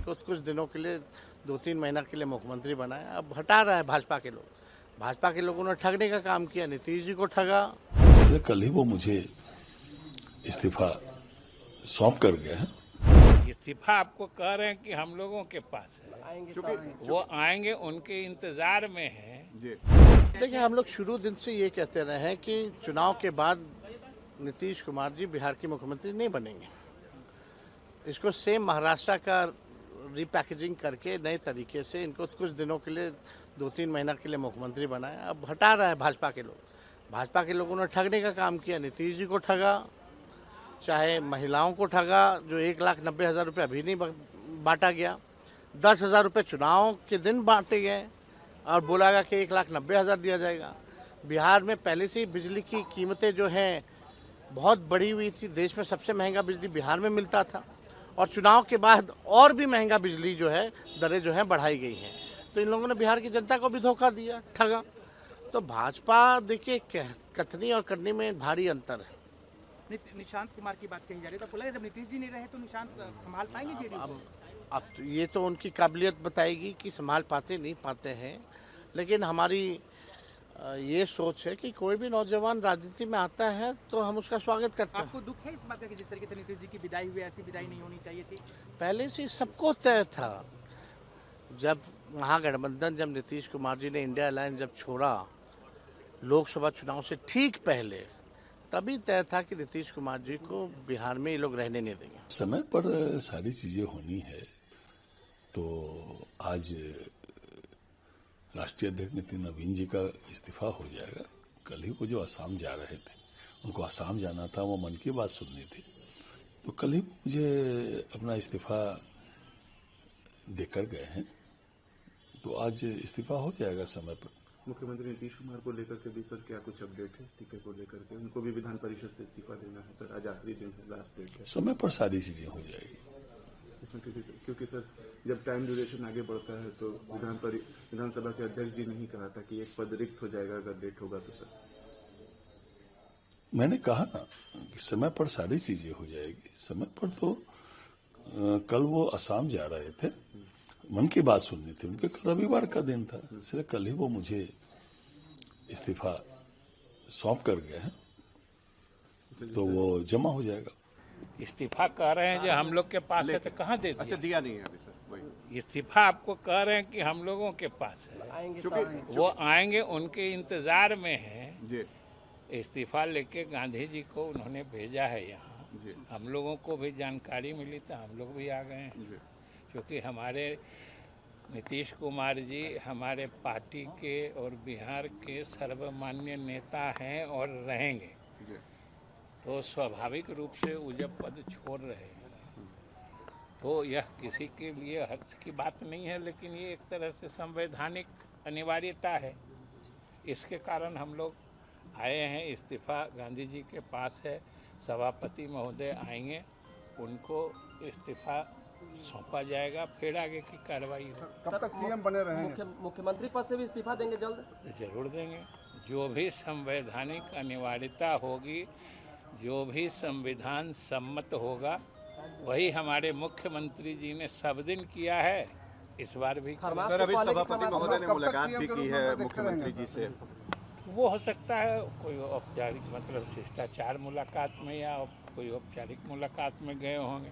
इनको कुछ दिनों के लिए 2-3 महीना के लिए मुख्यमंत्री बनाया। अब हटा रहा है भाजपा के लोगों ने ठगने का काम किया, नीतीश जी को ठगा। कल ही वो मुझे इस्तीफा सौंप कर गए हैं। इस्तीफा आपको कह रहे हैं कि हम लोगों के पास है, वो आएंगे, उनके इंतजार में है। देखिए, हम लोग शुरू दिन से ये कहते रहे हैं कि चुनाव के बाद नीतीश कुमार जी बिहार के मुख्यमंत्री नहीं बनेंगे। इसको सेम महाराष्ट्र का रीपैकेजिंग करके नए तरीके से इनको कुछ दिनों के लिए 2-3 महीना के लिए मुख्यमंत्री बनाया। अब हटा रहा है भाजपा के लोगों ने ठगने का काम किया, नीतीश जी को ठगा, चाहे महिलाओं को ठगा जो 1,90,000 रुपये अभी नहीं बांटा गया, 10,000 रुपये चुनाव के दिन बांटे गए और बोला गया कि 1,90,000 दिया जाएगा। बिहार में पहले से ही बिजली की कीमतें जो हैं बहुत बढ़ी हुई थी, देश में सबसे महंगा बिजली बिहार में मिलता था और चुनाव के बाद और भी महंगा बिजली जो है दरें जो हैं बढ़ाई गई हैं। तो इन लोगों ने बिहार की जनता को भी धोखा दिया, ठगा। तो भाजपा देखिए कथनी और करनी में भारी अंतर है। निशांत कुमार की बात कही जा रही है, तो बोला जब नीतीश जी नहीं रहे तो निशांत संभाल पाएंगे जेडीयू को? अब तो ये तो उनकी काबिलियत बताएगी कि संभाल पाते नहीं पाते हैं, लेकिन हमारी ये सोच है कि कोई भी नौजवान राजनीति में आता है तो हम उसका स्वागत करते हैं। आपको दुख है इस बात का कि जिस तरीके से नीतीश जी की विदाई हुई, ऐसी विदाई नहीं होनी चाहिए थी? पहले से सबको तय था। जब महागठबंधन, जब नीतीश कुमार जी ने इंडिया अलायंस जब छोड़ा लोकसभा चुनाव से ठीक पहले, तभी तय था कि नीतीश कुमार जी को बिहार में ये लोग रहने नहीं देंगे। समय पर सारी चीजें होनी है। तो आज राष्ट्रीय अध्यक्ष नितिन नवीन जी का इस्तीफा हो जाएगा। कल ही वो जो असम जा रहे थे, उनको असम जाना था, वो मन की बात सुननी थी, तो कल ही मुझे अपना इस्तीफा देकर गए हैं। तो आज इस्तीफा हो जाएगा समय पर। मुख्यमंत्री नीतीश कुमार को लेकर के भी सर क्या कुछ अपडेट है इस्तीफे को लेकर के? उनको भी विधान परिषद से इस्तीफा देना है सर, आज आखिरी दिन है, लास्ट डेट है। समय पर सारी चीजें हो जाएगी इसमें क्योंकि सर जब टाइम ड्यूरेशन आगे बढ़ता है तो विधानसभा के अध्यक्ष जी ने ही कहा था कि एक पद रिक्त हो जाएगा अगर लेट होगा तो। सर मैंने कहा ना कि समय पर सारी चीजें हो जाएगी। समय पर तो कल वो असम जा रहे थे, मन की बात सुननी थी, उनके कल रविवार का दिन था, इसलिए कल ही वो मुझे इस्तीफा सौंप कर गए हैं, तो वो जमा हो जाएगा। इस्तीफा कह रहे हैं जो हम लोग के पास है, तो कहाँ दे दिया? अच्छा, दिया नहीं है अभी सर। वही इस्तीफा आपको कह रहे हैं कि हम लोगों के पास है, वो आएंगे, उनके इंतजार में है जी। इस्तीफा लेके गांधी जी को उन्होंने भेजा है यहाँ। हम लोगों को भी जानकारी मिली तो हम लोग भी आ गए हैं, क्योंकि हमारे नीतीश कुमार जी हमारे पार्टी के और बिहार के सर्वमान्य नेता हैं और रहेंगे। तो स्वाभाविक रूप से वो जब पद छोड़ रहे हैं तो यह किसी के लिए हर्ष की बात नहीं है, लेकिन ये एक तरह से संवैधानिक अनिवार्यता है। इसके कारण हम लोग आए हैं। इस्तीफा गांधी जी के पास है, सभापति महोदय आएंगे, उनको इस्तीफा सौंपा जाएगा, फिर आगे की कार्रवाई हो। कब तक सीएम बने रहेंगे? मुख्यमंत्री पद से भी इस्तीफा देंगे जल्द? जरूर देंगे। जो भी संवैधानिक अनिवार्यता होगी, जो भी संविधान सम्मत होगा, वही हमारे मुख्यमंत्री जी ने सब दिन किया है, इस बार भी। सर, अभी सभापति महोदय ने मुलाकात भी की है मुख्यमंत्री जी से। वो हो सकता है कोई औपचारिक, मतलब शिष्टाचार मुलाकात में या कोई औपचारिक मुलाकात में गए होंगे,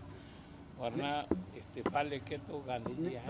वरना इस्तीफा लेके तो गांधी जी आए।